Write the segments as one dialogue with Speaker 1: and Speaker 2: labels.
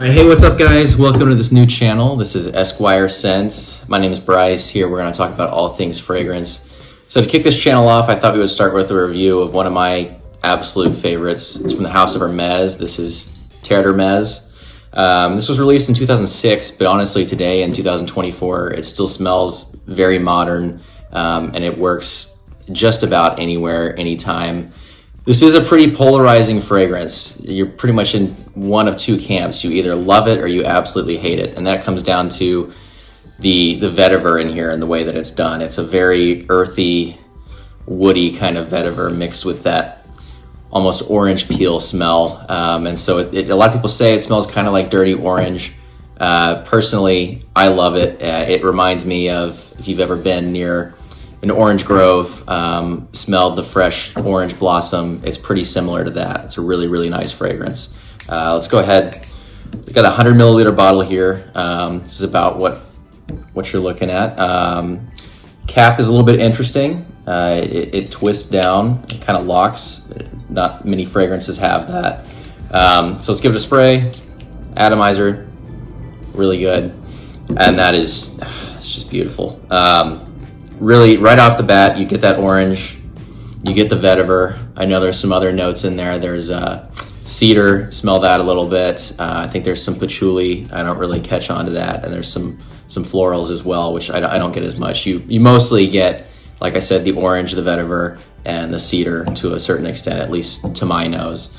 Speaker 1: All right, hey, what's up, guys? Welcome to this new channel. This is Esquire Scents. My name is Bryce. Here we're going to talk about all things fragrance. So to kick this channel off, I thought we would start with a review of one of my absolute favorites. It's from the House of Hermès. This is Terre D'Hermès. This was released in 2006, but honestly today in 2024, it still smells very modern, and it works just about anywhere, anytime. This is a pretty polarizing fragrance. You're pretty much in one of two camps. You either love it or you absolutely hate it. And that comes down to the vetiver in here and the way that it's done. It's a very earthy, woody kind of vetiver mixed with that almost orange peel smell. And so a lot of people say it smells kind of like dirty orange. Personally, I love it. It reminds me of, if you've ever been near an orange grove, smelled the fresh orange blossom. It's pretty similar to that. It's a really, really nice fragrance. Let's go ahead. We've got a 100 milliliter bottle here. This is about what you're looking at. Cap is a little bit interesting. It twists down, it kind of locks. Not many fragrances have that. So let's give it a spray. Atomizer, really good. And that is, it's just beautiful. Really, right off the bat, you get that orange, you get the vetiver. I know there's some other notes in there. There's cedar, smell that a little bit. I think there's some patchouli. I don't really catch on to that. And there's some florals as well, which I don't get as much. You mostly get, like I said, the orange, the vetiver, and the cedar to a certain extent, at least to my nose.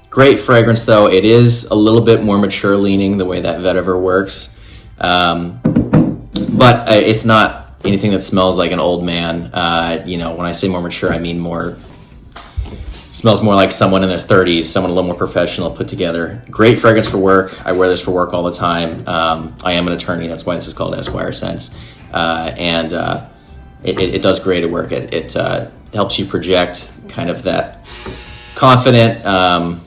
Speaker 1: Great fragrance, though. It is a little bit more mature leaning, the way that vetiver works. But it's not anything that smells like an old man. When I say more mature, I mean smells more like someone in their 30s, someone a little more professional, put together. Great fragrance for work. I wear this for work all the time. I am an attorney. That's why this is called Esquire Scents. It does great at work. It helps you project kind of that confident,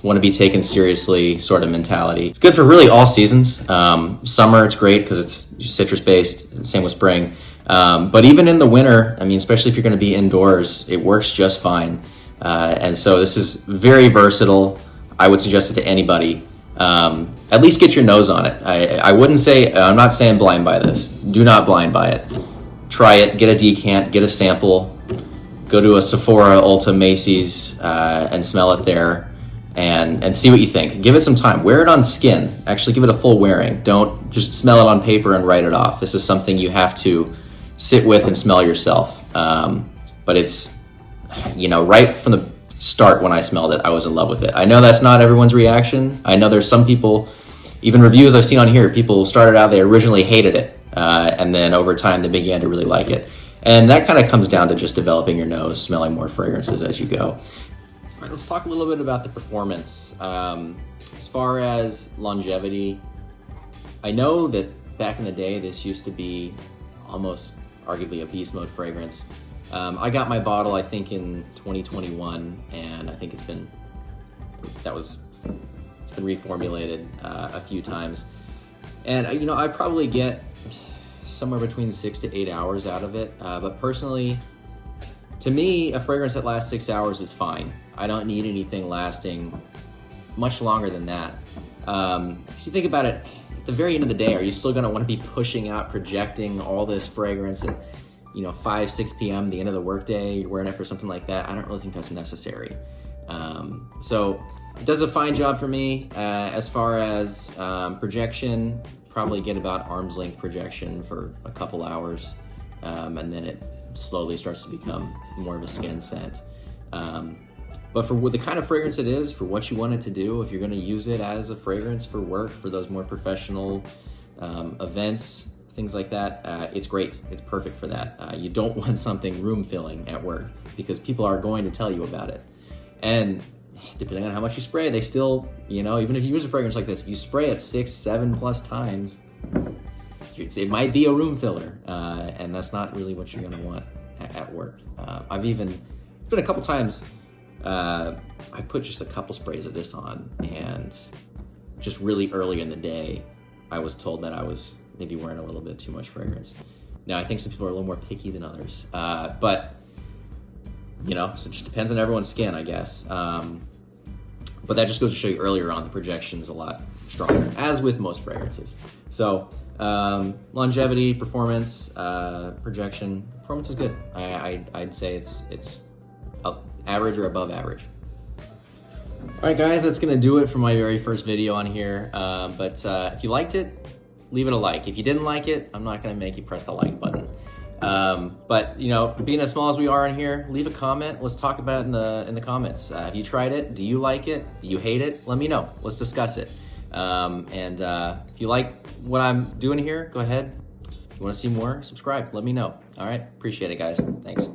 Speaker 1: want to be taken seriously sort of mentality. It's good for really all seasons. Summer, it's great because it's citrus based. Same with spring. But even in the winter, I mean, especially if you're going to be indoors, it works just fine. And so this is very versatile. I would suggest it to anybody. At least get your nose on it. I wouldn't say, I'm not saying blind buy this. Do not blind buy it. Try it, get a decant, get a sample, go to a Sephora, Ulta, Macy's, and smell it there and see what you think. Give it some time. Wear it on skin. Actually give it a full wearing. Don't just smell it on paper and write it off. This is something you have to sit with and smell yourself. But it's, right from the start when I smelled it, I was in love with it. I know that's not everyone's reaction. I know there's some people, even reviews I've seen on here, people started out, they originally hated it. And then over time they began to really like it. And that kind of comes down to just developing your nose, smelling more fragrances as you go. All right, let's talk a little bit about the performance. As far as longevity, I know that back in the day, this used to be almost arguably a beast mode fragrance. I got my bottle, I think, in 2021, and I think it's been reformulated a few times. And I probably get somewhere between 6 to 8 hours out of it. But personally, to me, a fragrance that lasts 6 hours is fine. I don't need anything lasting much longer than that. If you think about it, at the very end of the day, are you still gonna wanna be pushing out, projecting all this fragrance at 5, 6 p.m., the end of the workday, you're wearing it for something like that? I don't really think that's necessary. So it does a fine job for me. As far as projection, probably get about arm's length projection for a couple hours, and then it slowly starts to become more of a skin scent. But for the kind of fragrance it is, for what you want it to do, if you're going to use it as a fragrance for work, for those more professional events, things like that, it's great. It's perfect for that. You don't want something room filling at work because people are going to tell you about it. And depending on how much you spray, they still, even if you use a fragrance like this, if you spray it 6, 7 plus times, it might be a room filler. And that's not really what you're going to want at work. It's been a couple times, I put just a couple sprays of this on, and just really early in the day, I was told that I was maybe wearing a little bit too much fragrance. Now, I think some people are a little more picky than others, but so it just depends on everyone's skin, I guess. But that just goes to show you earlier on, the projection's a lot stronger, as with most fragrances. So longevity, performance, projection, performance is good. I'd say it's average or above average. All right, guys, that's gonna do it for my very first video on here. But if you liked it, leave it a like. If you didn't like it, I'm not gonna make you press the like button. But you know, being as small as we are in here, leave a comment. Let's talk about it in the comments. Have you tried it? Do you like it? Do you hate it? Let me know. Let's discuss it. If you like what I'm doing here, go ahead. If you want to see more, subscribe. Let me know. All right, appreciate it, guys. Thanks.